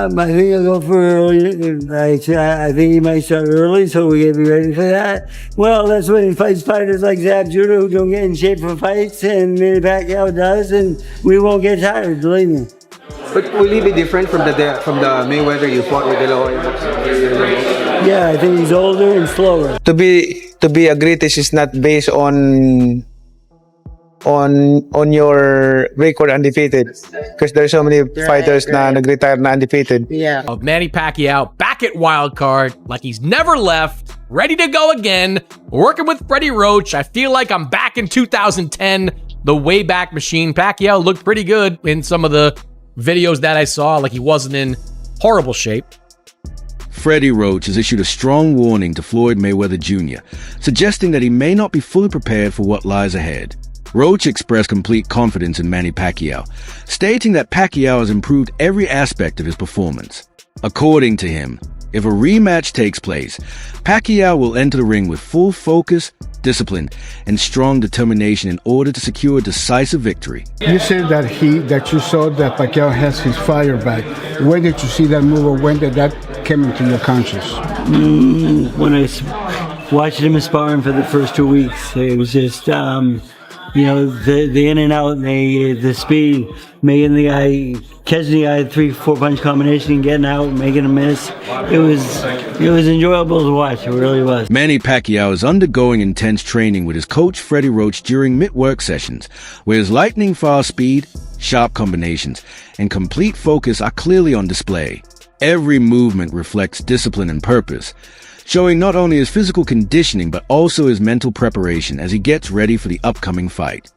I think I'll go for early. I think he might start early, so we gotta be ready for that. Well, that's when he fights fighters like Zab Judah who don't get in shape for fights, and Manny Pacquiao does, and we won't get tired, believe me. But will he be different from the Mayweather you fought with De La Hoya? Yeah, I think he's older and slower. To be a greatest is not based on your record undefeated, because there's so many fighters na nag-retire na undefeated. Yeah. Of Manny Pacquiao back at Wildcard, like he's never left, ready to go again, working with Freddie Roach. I feel like I'm back in 2010, the Wayback Machine. Pacquiao looked pretty good in some of the videos that I saw, like he wasn't in horrible shape. Freddie Roach has issued a strong warning to Floyd Mayweather Jr., suggesting that he may not be fully prepared for what lies ahead. Roach expressed complete confidence in Manny Pacquiao, stating that Pacquiao has improved every aspect of his performance. According to him, if a rematch takes place, Pacquiao will enter the ring with full focus, discipline, and strong determination in order to secure a decisive victory. You said that you saw that Pacquiao has his fire back. When did you see that move, or when did that come into your conscious? When I watched him sparring for the first 2 weeks, it was just, you know, the in and out, and the speed, making the guy, catching the guy 3-4 punch combination, and getting out, making a miss. It was enjoyable to watch. It really was. Manny Pacquiao is undergoing intense training with his coach Freddie Roach during mid-work sessions, where his lightning fast speed, sharp combinations, and complete focus are clearly on display. Every movement reflects discipline and purpose, showing not only his physical conditioning but also his mental preparation as he gets ready for the upcoming fight.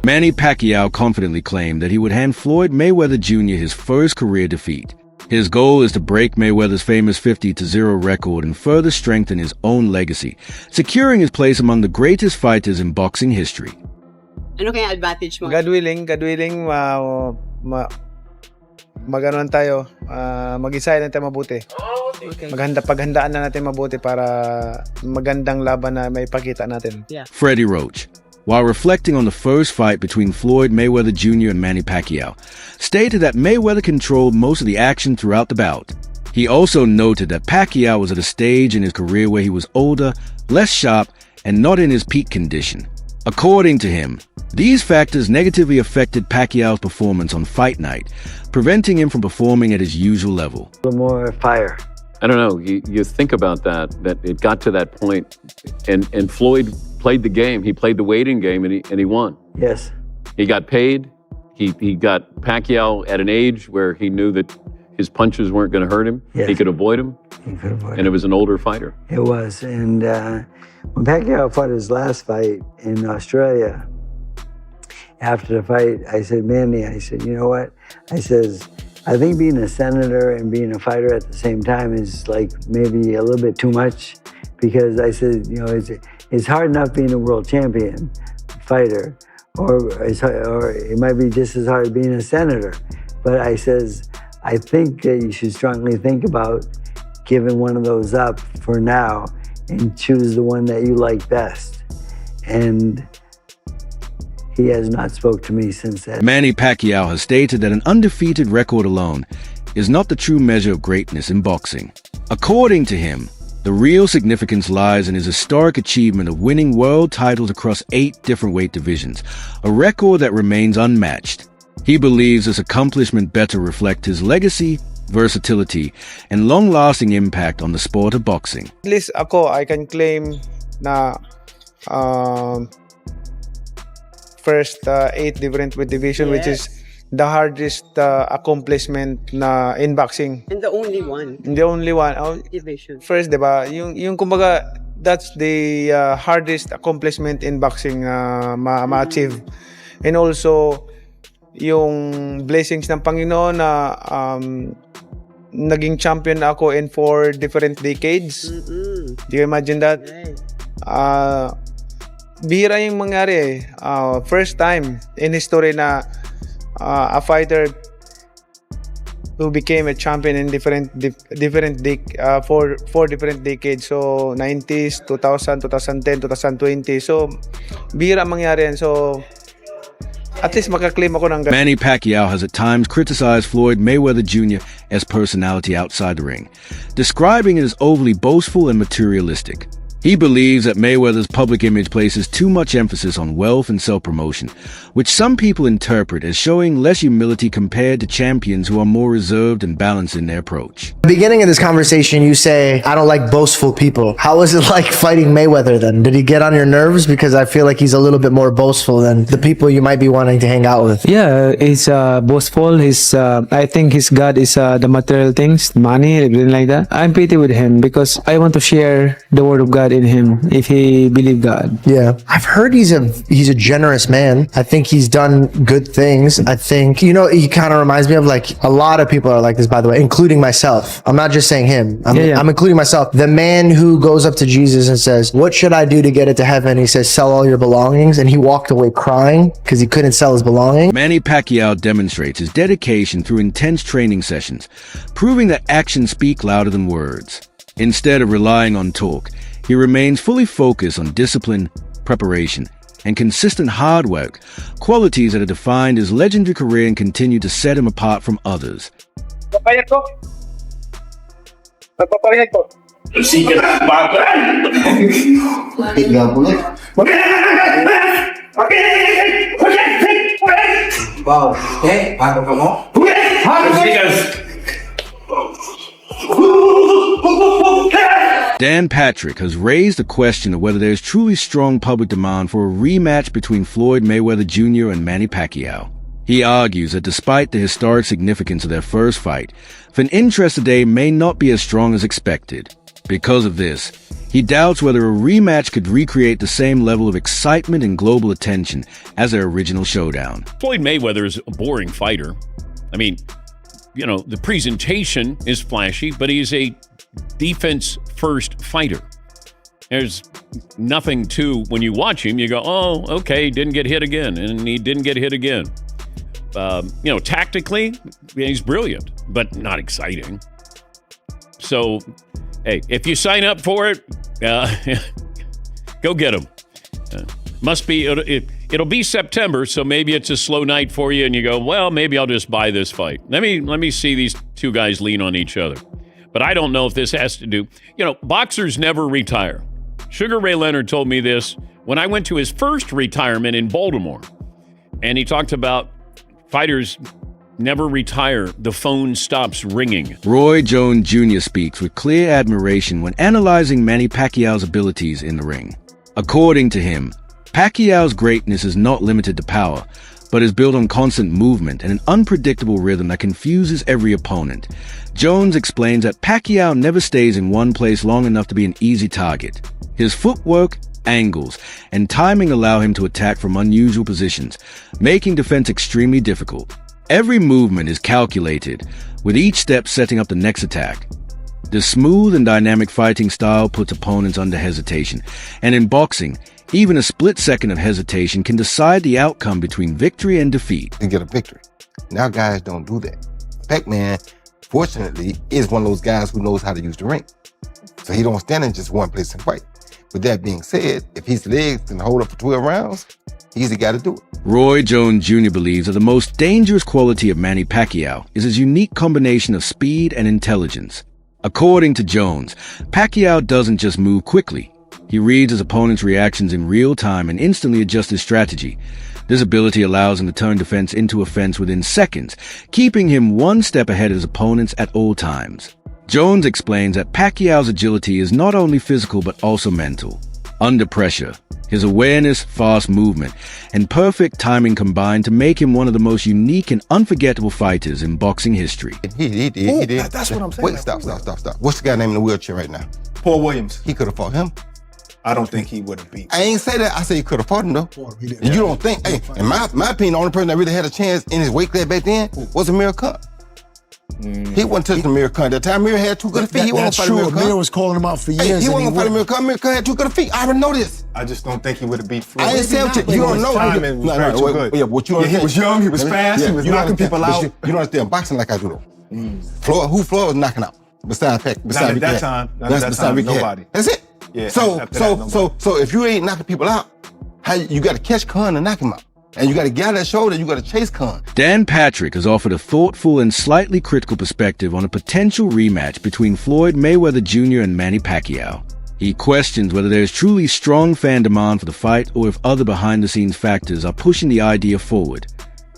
Manny Pacquiao confidently claimed that he would hand Floyd Mayweather Jr. his first career defeat. His goal is to break Mayweather's famous 50-0 record and further strengthen his own legacy, securing his place among the greatest fighters in boxing history. Ano kaya advantage mo? God willing, mag-anuan tayo, mag-isay natin mabuti. Paghandaan na natin mabuti para magandang laban na may pakita natin. Yeah. Freddie Roach, while reflecting on the first fight between Floyd Mayweather Jr. and Manny Pacquiao, stated that Mayweather controlled most of the action throughout the bout. He also noted that Pacquiao was at a stage in his career where he was older, less sharp, and not in his peak condition. According to him, these factors negatively affected Pacquiao's performance on fight night, preventing him from performing at his usual level. A little more fire. I don't know. You think about that it got to that point, and Floyd played the game. He played the waiting game, and he won. Yes. He got paid. He got Pacquiao at an age where he knew that his punches weren't going to hurt him. Yes. He could avoid him. And it was an older fighter. It was. And when Pacquiao fought his last fight in Australia, after the fight, I said, Manny, I said, you know what? I says, I think being a senator and being a fighter at the same time is like maybe a little bit too much, because I said, you know, it's hard enough being a world champion fighter, or it might be just as hard being a senator. But I says, I think that you should strongly think about giving one of those up for now and choose the one that you like best. And he has not spoke to me since then. Manny Pacquiao has stated that an undefeated record alone is not the true measure of greatness in boxing. According to him, the real significance lies in his historic achievement of winning world titles across 8 different weight divisions, a record that remains unmatched. He believes this accomplishment better reflects his legacy, versatility, and long-lasting impact on the sport of boxing. At least ako, I can claim na first 8 different weight division, which is the hardest accomplishment na in boxing. And the only one. The only one. Oh, Division. first, diba? Yung kumbaga, that's the hardest accomplishment in boxing ma-achieve. And also, yung blessings ng Panginoon na naging champion ako in 4 different decades. Do you imagine that? Bihira yung mangyari. First time in history na a fighter who became a champion in four different decades. So 90s, 2000, 2010, 2020. So bihira mangyari yan. So at least makaklaim ako ng Manny Pacquiao has at times criticized Floyd Mayweather Jr. as personality outside the ring, describing it as overly boastful and materialistic. He believes that Mayweather's public image places too much emphasis on wealth and self-promotion, which some people interpret as showing less humility compared to champions who are more reserved and balanced in their approach. At the beginning of this conversation, you say, I don't like boastful people. How was it like fighting Mayweather then? Did he get on your nerves? Because I feel like he's a little bit more boastful than the people you might be wanting to hang out with. Yeah, he's boastful. I think his God is the material things, money, everything like that. I'm pretty with him because I want to share the word of God in him if he believe God. Yeah, I've heard he's a generous man. I think he's done good things. I think, he kind of reminds me of like a lot of people are like this, by the way, including myself. I'm not just saying him. I'm including myself. The man who goes up to Jesus and says, what should I do to get into heaven? He says, sell all your belongings. And he walked away crying because he couldn't sell his belongings. Manny Pacquiao demonstrates his dedication through intense training sessions, proving that actions speak louder than words. Instead of relying on talk, he remains fully focused on discipline, preparation, and consistent hard work, qualities that have defined his legendary career and continue to set him apart from others. Dan Patrick has raised the question of whether there is truly strong public demand for a rematch between Floyd Mayweather Jr. and Manny Pacquiao. He argues that despite the historic significance of their first fight, fan interest today may not be as strong as expected. Because of this, he doubts whether a rematch could recreate the same level of excitement and global attention as their original showdown. Floyd Mayweather is a boring fighter. I mean, the presentation is flashy, but he's a defense-first fighter. There's nothing to, when you watch him, you go, oh, okay, didn't get hit again, and he didn't get hit again. Tactically, he's brilliant, but not exciting. So, hey, if you sign up for it, go get him. It'll be September, so maybe it's a slow night for you, and you go, well, maybe I'll just buy this fight. Let me see these two guys lean on each other. But I don't know if this has to do, boxers never retire. Sugar Ray Leonard told me this when I went to his first retirement in Baltimore. And he talked about fighters never retire. The phone stops ringing. Roy Jones Jr. speaks with clear admiration when analyzing Manny Pacquiao's abilities in the ring. According to him, Pacquiao's greatness is not limited to power, but is built on constant movement and an unpredictable rhythm that confuses every opponent. Jones explains that Pacquiao never stays in one place long enough to be an easy target. His footwork, angles, and timing allow him to attack from unusual positions, making defense extremely difficult. Every movement is calculated, with each step setting up the next attack. The smooth and dynamic fighting style puts opponents under hesitation, and in boxing, even a split second of hesitation can decide the outcome between victory and defeat. And get a victory. Now guys don't do that. Pac-Man, fortunately, is one of those guys who knows how to use the ring. So he don't stand in just one place and fight. With that being said, if his legs can hold up for 12 rounds, he's the guy to do it. Roy Jones Jr. believes that the most dangerous quality of Manny Pacquiao is his unique combination of speed and intelligence. According to Jones, Pacquiao doesn't just move quickly. He reads his opponent's reactions in real time and instantly adjusts his strategy. This ability allows him to turn defense into offense within seconds, keeping him one step ahead of his opponents at all times. Jones explains that Pacquiao's agility is not only physical but also mental. under pressure. His awareness, fast movement, and perfect timing combined to make him one of the most unique and unforgettable fighters in boxing history. He did. That's what I'm saying. Wait, stop. What's the guy named in the wheelchair right now? Paul Williams. He could have fought him. I don't think he would have beat. I ain't say that. I say he could have fought him though. And you don't think? Hey, in my opinion, the only person that really had a chance in his weight class back then was Amir Khan. He wasn't touching Amir Khan. That time Amir had too good a feet. He wasn't fighting Amir Khan. Amir was calling him out for years. He wasn't fighting Amir Khan. Amir Khan had too good a feet. I already know this. I just don't think he would have beat Floyd. I ain't saying you don't know. What you he was young. He was fast. He was knocking people out. You don't understand boxing like I do though. Floyd was knocking out? Besides at that time. Nobody. That's it. Yeah. So if you ain't knocking people out, you got to catch Khan and knock him out. And you got to get on that shoulder, you got to chase Khan. Dan Patrick has offered a thoughtful and slightly critical perspective on a potential rematch between Floyd Mayweather Jr. and Manny Pacquiao. He questions whether there is truly strong fan demand for the fight or if other behind-the-scenes factors are pushing the idea forward.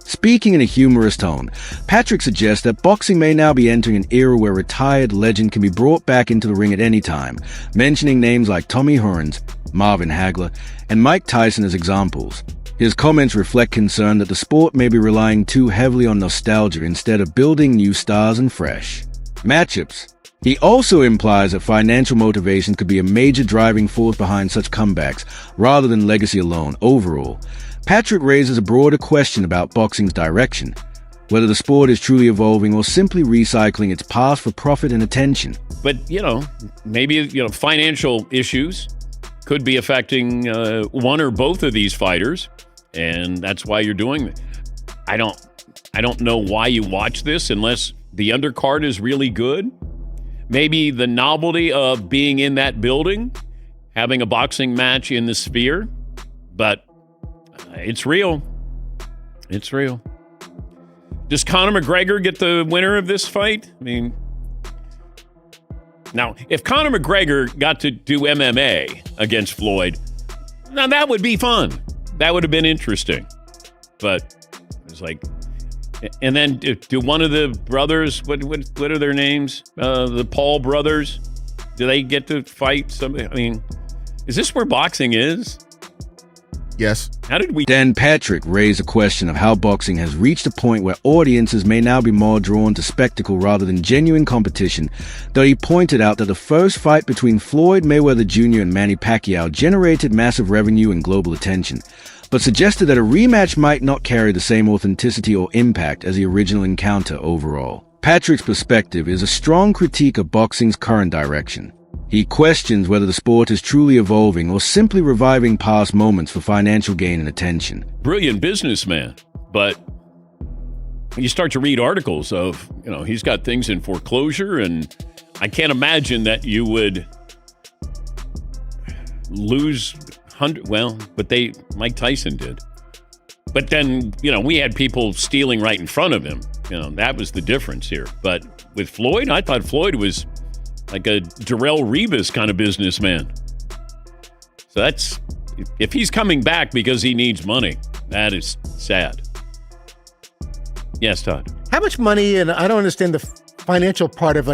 Speaking in a humorous tone, Patrick suggests that boxing may now be entering an era where a retired legend can be brought back into the ring at any time, mentioning names like Tommy Hearns, Marvin Hagler, and Mike Tyson as examples. His comments reflect concern that the sport may be relying too heavily on nostalgia instead of building new stars and fresh matchups. He also implies that financial motivation could be a major driving force behind such comebacks, rather than legacy alone. Overall, Patrick raises a broader question about boxing's direction, whether the sport is truly evolving or simply recycling its past for profit and attention. But, maybe, financial issues could be affecting one or both of these fighters, and that's why you're doing it. I don't know why you watch this unless the undercard is really good. Maybe the novelty of being in that building, having a boxing match in the Sphere, but it's real. It's real. Does Conor McGregor get the winner of this fight? I mean, now, if Conor McGregor got to do MMA against Floyd, now that would be fun. That would have been interesting. But it's like, and then do one of the brothers, what are their names? The Paul brothers, do they get to fight somebody? I mean, is this where boxing is? Yes. How did we? Dan Patrick raised a question of how boxing has reached a point where audiences may now be more drawn to spectacle rather than genuine competition, though he pointed out that the first fight between Floyd Mayweather Jr. and Manny Pacquiao generated massive revenue and global attention, but suggested that a rematch might not carry the same authenticity or impact as the original encounter overall. Patrick's perspective is a strong critique of boxing's current direction. He questions whether the sport is truly evolving or simply reviving past moments for financial gain and attention. Brilliant businessman, but you start to read articles of, he's got things in foreclosure, and I can't imagine that you would lose Mike Tyson did. But then, we had people stealing right in front of him. That was the difference here. But with Floyd, I thought Floyd was like a Darrell Revis kind of businessman. So that's, if he's coming back because he needs money, that is sad. Yes, Todd. How much money, and I don't understand the financial part of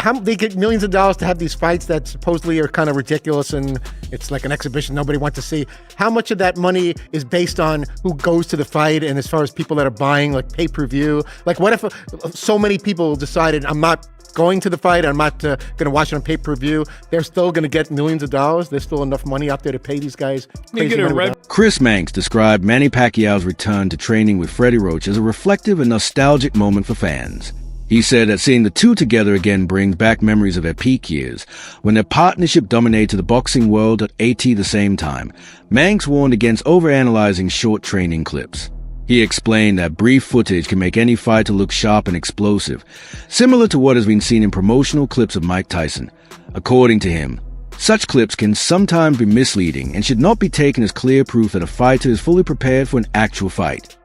how they get millions of dollars to have these fights that supposedly are kind of ridiculous and it's like an exhibition nobody wants to see. How much of that money is based on who goes to the fight and as far as people that are buying pay-per-view? What if so many people decided I'm not going to the fight, I'm not going to watch it on pay-per-view, they're still going to get millions of dollars? There's still enough money out there to pay these guys crazy money. Chris Manx described Manny Pacquiao's return to training with Freddie Roach as a reflective and nostalgic moment for fans. He said that seeing the two together again brings back memories of their peak years, when their partnership dominated the boxing world at the same time. Manx warned against overanalyzing short training clips. He explained that brief footage can make any fighter look sharp and explosive, similar to what has been seen in promotional clips of Mike Tyson. According to him, such clips can sometimes be misleading and should not be taken as clear proof that a fighter is fully prepared for an actual fight.